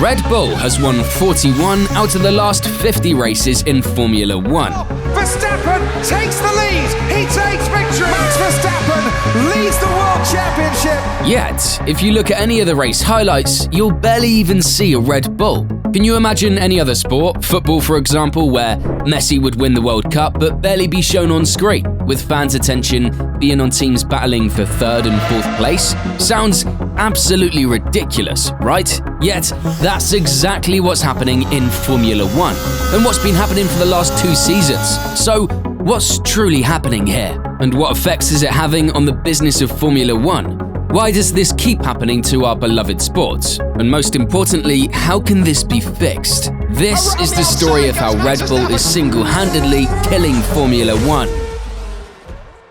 Red Bull has won 41 out of the last 50 races in Formula One. Verstappen takes the lead. He takes victory. Max Verstappen leads the World Championship. Yet, if you look at any of the race highlights, you'll barely even see a Red Bull. Can you imagine any other sport, football for example, where Messi would win the World Cup but barely be shown on screen, with fans' attention being on teams battling for third and fourth place? Sounds absolutely ridiculous, right? Yet, that's exactly what's happening in Formula One, and what's been happening for the last 2 seasons. So, what's truly happening here? And what effects is it having on the business of Formula One? Why does this keep happening to our beloved sport? And most importantly, how can this be fixed? This is the story of how Red Bull is single-handedly killing Formula One.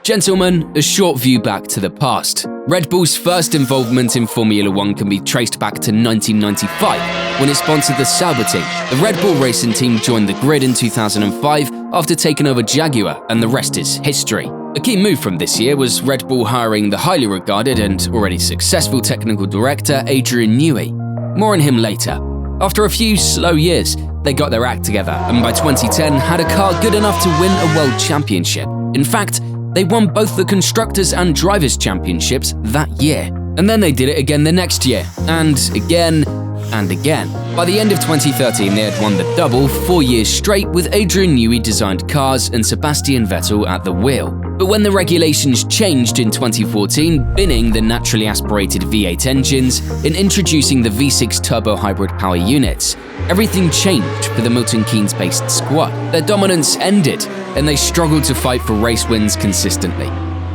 Gentlemen, a short view back to the past. Red Bull's first involvement in Formula One can be traced back to 1995, when it sponsored the Sauber team. The Red Bull racing team joined the grid in 2005 after taking over Jaguar, and the rest is history. A key move from this year was Red Bull hiring the highly regarded and already successful technical director Adrian Newey. More on him later. After a few slow years, they got their act together, and by 2010 had a car good enough to win a world championship. In fact, they won both the Constructors' and Drivers' Championships that year. And then they did it again the next year, and again, and again. By the end of 2013, they had won the double 4 years straight with Adrian Newey designed cars and Sebastian Vettel at the wheel. But when the regulations changed in 2014, binning the naturally aspirated V8 engines and introducing the V6 turbo hybrid power units, everything changed for the Milton Keynes-based squad. Their dominance ended, and they struggled to fight for race wins consistently,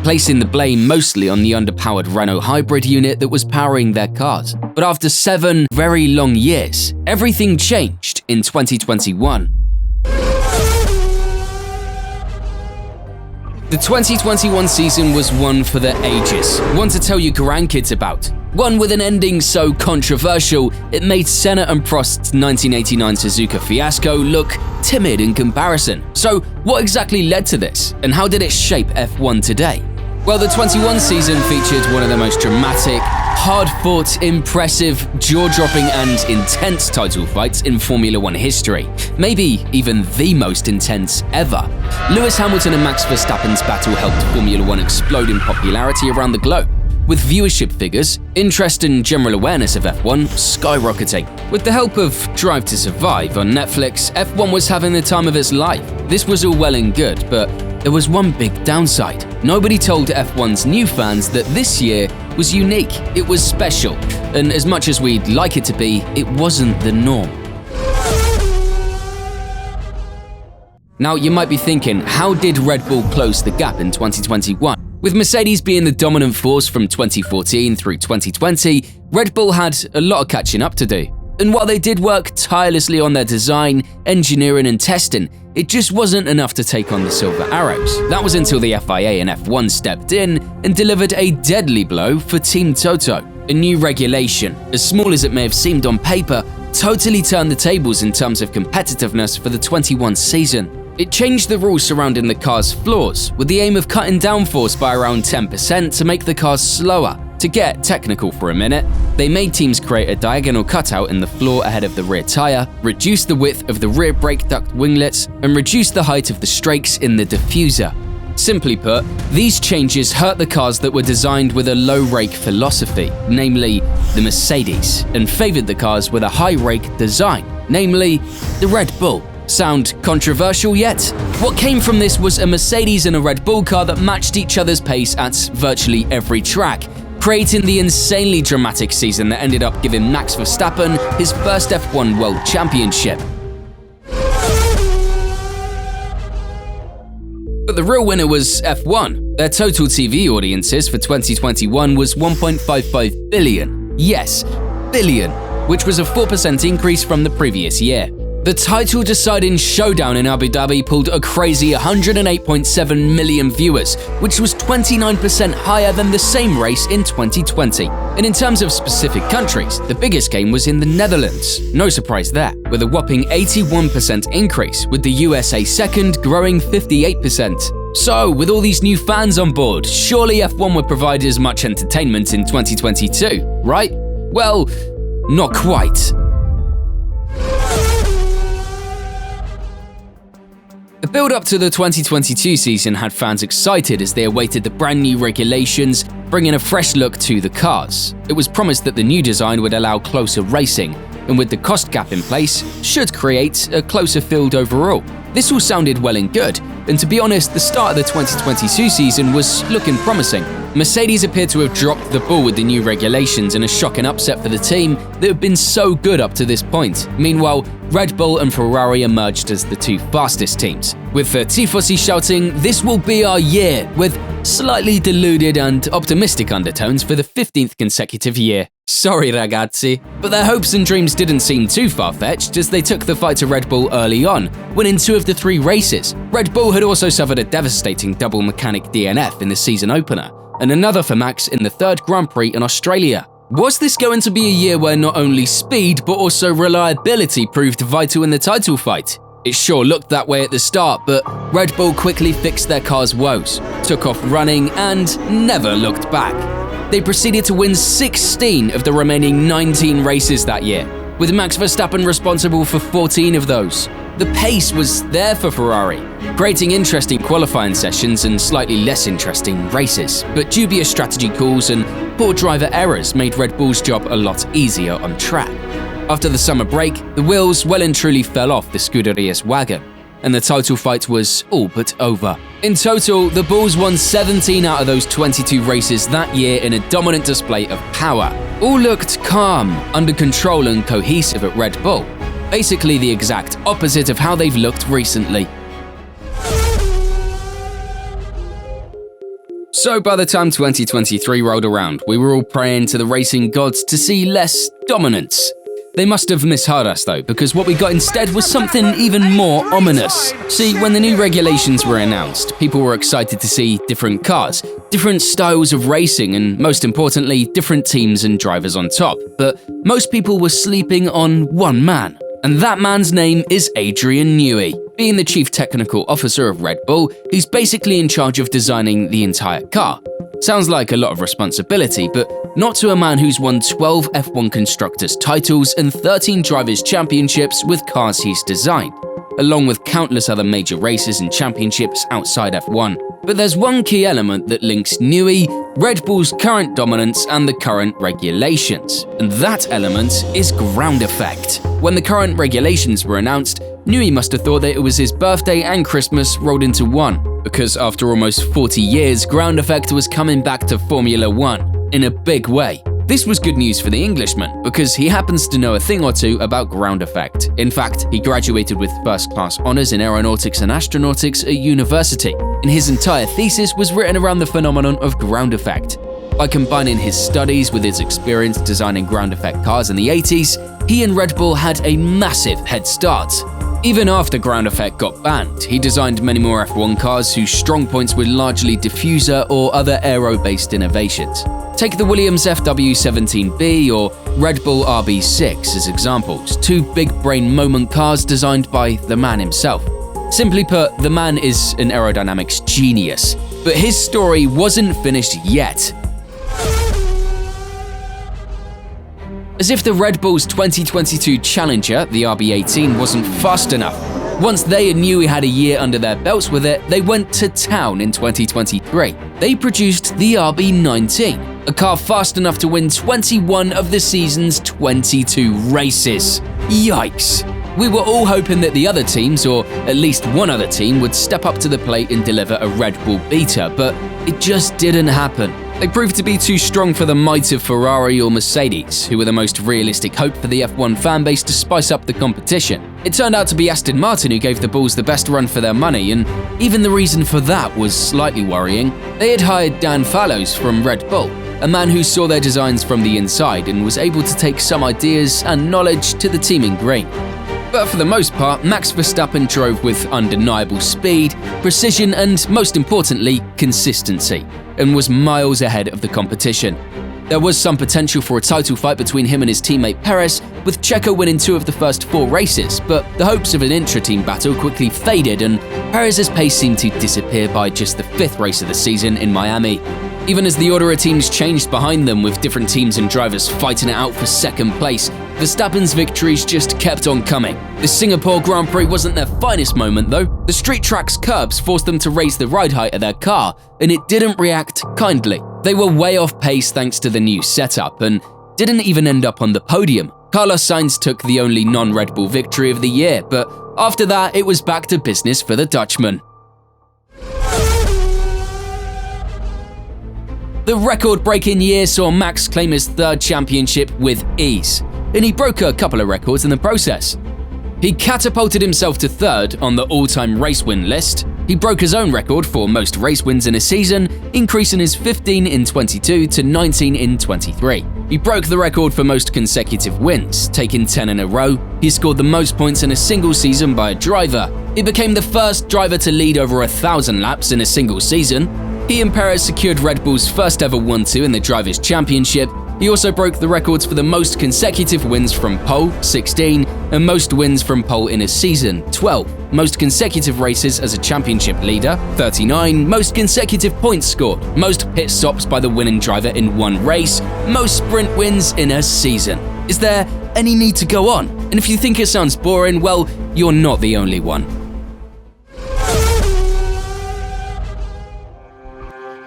placing the blame mostly on the underpowered Renault hybrid unit that was powering their cars. But after 7 very long years, everything changed in 2021. The 2021 season was one for the ages, one to tell your grandkids about. One with an ending so controversial, it made Senna and Prost's 1989 Suzuka fiasco look timid in comparison. So what exactly led to this, and how did it shape F1 today? Well, the 21 season featured one of the most dramatic, hard-fought, impressive, jaw-dropping and intense title fights in Formula One history. Maybe even the most intense ever. Lewis Hamilton and Max Verstappen's battle helped Formula One explode in popularity around the globe, with viewership figures, interest and general awareness of F1 skyrocketing. With the help of Drive to Survive on Netflix, F1 was having the time of its life. This was all well and good, but there was one big downside. Nobody told F1's new fans that this year was unique, it was special, and as much as we'd like it to be, it wasn't the norm. Now, you might be thinking, how did Red Bull close the gap in 2021? With Mercedes being the dominant force from 2014 through 2020, Red Bull had a lot of catching up to do. And while they did work tirelessly on their design, engineering and testing, it just wasn't enough to take on the Silver Arrows. That was until the FIA and F1 stepped in and delivered a deadly blow for Team Toto. A new regulation, as small as it may have seemed on paper, totally turned the tables in terms of competitiveness for the 21 season. It changed the rules surrounding the car's floors, with the aim of cutting downforce by around 10% to make the cars slower. To get technical for a minute, they made teams create a diagonal cutout in the floor ahead of the rear tire, reduce the width of the rear brake duct winglets, and reduce the height of the strakes in the diffuser. Simply put, these changes hurt the cars that were designed with a low rake philosophy, namely the Mercedes, and favored the cars with a high rake design, namely the Red Bull. Sound controversial yet? What came from this was a Mercedes and a Red Bull car that matched each other's pace at virtually every track, creating the insanely dramatic season that ended up giving Max Verstappen his first F1 World Championship. But the real winner was F1. Their total TV audiences for 2021 was 1.55 billion. Yes, billion, which was a 4% increase from the previous year. The title-deciding showdown in Abu Dhabi pulled a crazy 108.7 million viewers, which was 29% higher than the same race in 2020. And in terms of specific countries, the biggest game was in the Netherlands. No surprise there, with a whopping 81% increase, with the USA second growing 58%. So, with all these new fans on board, surely F1 would provide as much entertainment in 2022, right? Well, not quite. The build-up to the 2022 season had fans excited as they awaited the brand new regulations, bringing a fresh look to the cars. It was promised that the new design would allow closer racing, and with the cost cap in place, should create a closer field overall. This all sounded well and good, and to be honest, the start of the 2022 season was looking promising. Mercedes appeared to have dropped the ball with the new regulations in a shocking upset for the team that had been so good up to this point. Meanwhile, Red Bull and Ferrari emerged as the two fastest teams, with the Tifosi shouting, "This will be our year," with slightly deluded and optimistic undertones for the 15th consecutive year. Sorry ragazzi. But their hopes and dreams didn't seem too far-fetched as they took the fight to Red Bull early on, winning 2 of the 3 races. Red Bull had also suffered a devastating double mechanic DNF in the season opener, and another for Max in the 3rd Grand Prix in Australia. Was this going to be a year where not only speed but also reliability proved vital in the title fight? It sure looked that way at the start, but Red Bull quickly fixed their car's woes, took off running, and never looked back. They proceeded to win 16 of the remaining 19 races that year, with Max Verstappen responsible for 14 of those. The pace was there for Ferrari, creating interesting qualifying sessions and slightly less interesting races, but dubious strategy calls and poor driver errors made Red Bull's job a lot easier on track. After the summer break, the wheels well and truly fell off the Scuderia's wagon, and the title fight was all but over. In total, the Bulls won 17 out of those 22 races that year in a dominant display of power. All looked calm, under control and cohesive at Red Bull. Basically the exact opposite of how they've looked recently. So by the time 2023 rolled around, we were all praying to the racing gods to see less dominance. They must have misheard us though, because what we got instead was something even more ominous. See, when the new regulations were announced, people were excited to see different cars, different styles of racing, and most importantly, different teams and drivers on top. But most people were sleeping on one man, and that man's name is Adrian Newey. Being the chief technical officer of Red Bull, he's basically in charge of designing the entire car. Sounds like a lot of responsibility, but not to a man who's won 12 F1 Constructors titles and 13 Drivers' Championships with cars he's designed, along with countless other major races and championships outside F1. But there's one key element that links Newey, Red Bull's current dominance, and the current regulations, and that element is ground effect. When the current regulations were announced, Newey must have thought that it was his birthday and Christmas rolled into one, because after almost 40 years, ground effect was coming back to Formula 1 in a big way. This was good news for the Englishman, because he happens to know a thing or two about ground effect. In fact, he graduated with first-class honours in aeronautics and astronautics at university, and his entire thesis was written around the phenomenon of ground effect. By combining his studies with his experience designing ground effect cars in the 80s, he and Red Bull had a massive head start. Even after ground effect got banned, he designed many more F1 cars whose strong points were largely diffuser or other aero-based innovations. Take the Williams FW17B or Red Bull RB6 as examples, 2 big brain moment cars designed by the man himself. Simply put, the man is an aerodynamics genius, but his story wasn't finished yet. As if the Red Bull's 2022 challenger, the RB18, wasn't fast enough. Once they and Newey had a year under their belts with it, they went to town in 2023. They produced the RB19, a car fast enough to win 21 of the season's 22 races. Yikes! We were all hoping that the other teams, or at least one other team, would step up to the plate and deliver a Red Bull beater, but it just didn't happen. They proved to be too strong for the might of Ferrari or Mercedes, who were the most realistic hope for the F1 fanbase to spice up the competition. It turned out to be Aston Martin who gave the Bulls the best run for their money, and even the reason for that was slightly worrying. They had hired Dan Fallows from Red Bull, a man who saw their designs from the inside and was able to take some ideas and knowledge to the team in green. But for the most part, Max Verstappen drove with undeniable speed, precision, and most importantly, consistency, and was miles ahead of the competition. There was some potential for a title fight between him and his teammate Perez, with Checo winning 2 of the first 4 races, but the hopes of an intra-team battle quickly faded and Perez's pace seemed to disappear by just the 5th race of the season in Miami. Even as the order of teams changed behind them, with different teams and drivers fighting it out for second place, Verstappen's victories just kept on coming. The Singapore Grand Prix wasn't their finest moment though. The street track's curbs forced them to raise the ride height of their car, and it didn't react kindly. They were way off pace thanks to the new setup, and didn't even end up on the podium. Carlos Sainz took the only non-Red Bull victory of the year, but after that it was back to business for the Dutchman. The record-breaking year saw Max claim his third championship with ease, and he broke a couple of records in the process. He catapulted himself to third on the all-time race win list. He broke his own record for most race wins in a season, increasing his 15 in 22 to 19 in 23. He broke the record for most consecutive wins, taking 10 in a row. He scored the most points in a single season by a driver. He became the first driver to lead over 1,000 laps in a single season. He and Perez secured Red Bull's first ever 1-2 in the Drivers' Championship. He also broke the records for the most consecutive wins from pole, 16, and most wins from pole in a season, 12, most consecutive races as a championship leader, 39, most consecutive points scored, most pit stops by the winning driver in one race, most sprint wins in a season. Is there any need to go on? And if you think it sounds boring, well, you're not the only one.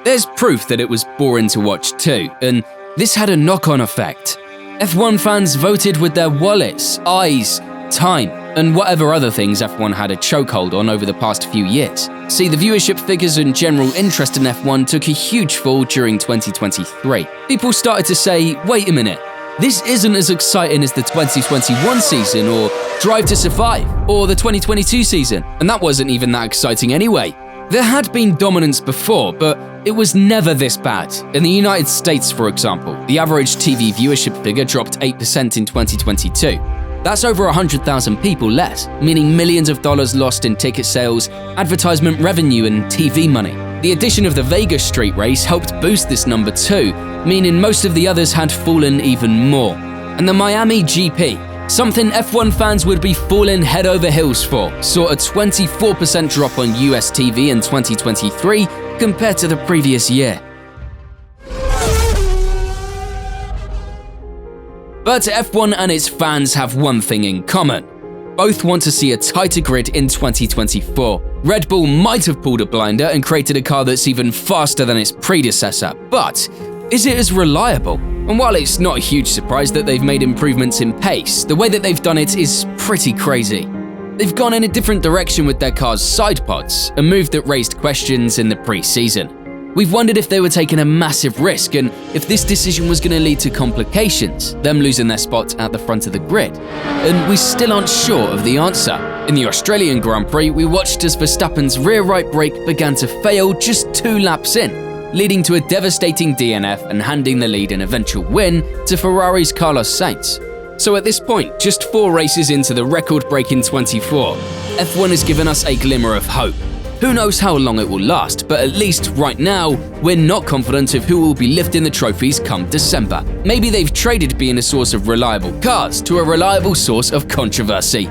There's proof that it was boring to watch too, and this had a knock-on effect. F1 fans voted with their wallets, eyes, time, and whatever other things F1 had a chokehold on over the past few years. See, the viewership figures and general interest in F1 took a huge fall during 2023. People started to say, wait a minute, this isn't as exciting as the 2021 season or Drive to Survive or the 2022 season, and that wasn't even that exciting anyway. There had been dominance before, but it was never this bad. In the United States, for example, the average TV viewership figure dropped 8% in 2022. That's over 100,000 people less, meaning millions of dollars lost in ticket sales, advertisement revenue, and TV money. The addition of the Vegas street race helped boost this number too, meaning most of the others had fallen even more. And the Miami GP, something F1 fans would be falling head over heels for, saw a 24% drop on US TV in 2023 compared to the previous year. But F1 and its fans have one thing in common. Both want to see a tighter grid in 2024. Red Bull might have pulled a blinder and created a car that's even faster than its predecessor, but is it as reliable? And while it's not a huge surprise that they've made improvements in pace, the way that they've done it is pretty crazy. They've gone in a different direction with their car's side pods, a move that raised questions in the pre-season. We've wondered if they were taking a massive risk and if this decision was going to lead to complications, them losing their spot at the front of the grid. And we still aren't sure of the answer. In the Australian Grand Prix, we watched as Verstappen's rear right brake began to fail just 2 laps in, leading to a devastating DNF and handing the lead and eventual win to Ferrari's Carlos Sainz. So at this point, just 4 races into the record-breaking 24, F1 has given us a glimmer of hope. Who knows how long it will last, but at least right now, we're not confident of who will be lifting the trophies come December. Maybe they've traded being a source of reliable cars to a reliable source of controversy.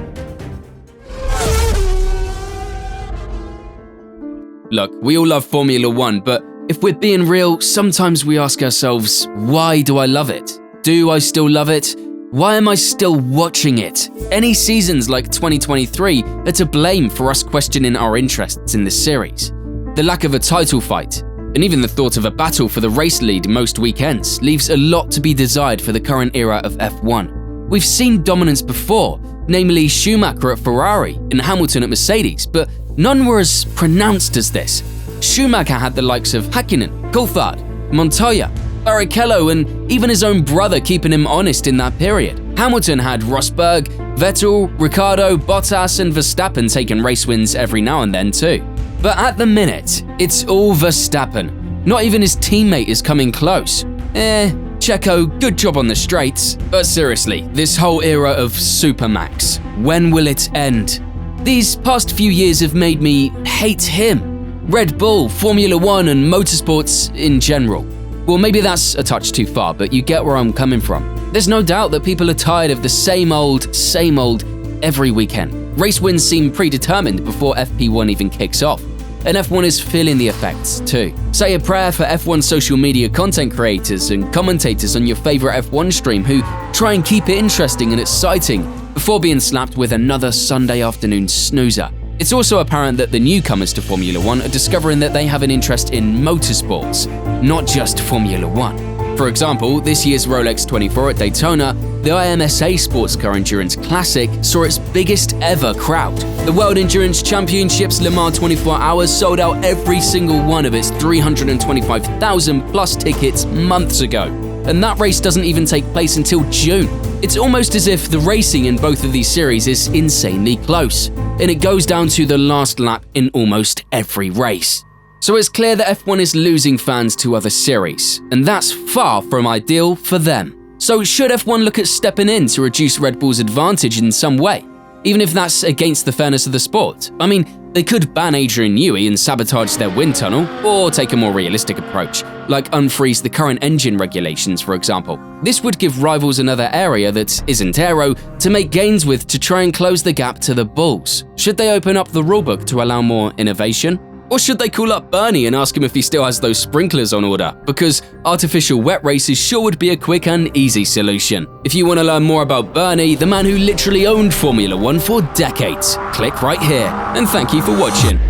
Look, we all love Formula 1, but if we're being real, sometimes we ask ourselves, why do I love it? Do I still love it? Why am I still watching it? Any seasons like 2023 are to blame for us questioning our interests in this series. The lack of a title fight, and even the thought of a battle for the race lead most weekends, leaves a lot to be desired for the current era of F1. We've seen dominance before, namely Schumacher at Ferrari and Hamilton at Mercedes, but none were as pronounced as this. Schumacher had the likes of Häkkinen, Coulthard, Montoya, Barrichello, and even his own brother keeping him honest in that period. Hamilton had Rosberg, Vettel, Ricciardo, Bottas, and Verstappen taking race wins every now and then too. But at the minute, it's all Verstappen. Not even his teammate is coming close. Checo, good job on the straights. But seriously, this whole era of Supermax, when will it end? These past few years have made me hate him. Red Bull, Formula 1, and motorsports in general. Well, maybe that's a touch too far, but you get where I'm coming from. There's no doubt that people are tired of the same old every weekend. Race wins seem predetermined before FP1 even kicks off, and F1 is feeling the effects too. Say a prayer for F1 social media content creators and commentators on your favorite F1 stream who try and keep it interesting and exciting before being slapped with another Sunday afternoon snoozer. It's also apparent that the newcomers to Formula One are discovering that they have an interest in motorsports, not just Formula One. For example, this year's Rolex 24 at Daytona, the IMSA Sports Car Endurance Classic saw its biggest ever crowd. The World Endurance Championships Le Mans 24 Hours sold out every single one of its 325,000 plus tickets months ago. And that race doesn't even take place until June. It's almost as if the racing in both of these series is insanely close, and it goes down to the last lap in almost every race. So it's clear that F1 is losing fans to other series, and that's far from ideal for them. So should F1 look at stepping in to reduce Red Bull's advantage in some way, even if that's against the fairness of the sport? I mean, they could ban Adrian Newey and sabotage their wind tunnel, or take a more realistic approach, like unfreeze the current engine regulations, for example. This would give rivals another area that isn't aero to make gains with to try and close the gap to the Bulls. Should they open up the rulebook to allow more innovation? Or should they call up Bernie and ask him if he still has those sprinklers on order? Because artificial wet races sure would be a quick and easy solution. If you want to learn more about Bernie, the man who literally owned Formula One for decades, click right here. And thank you for watching.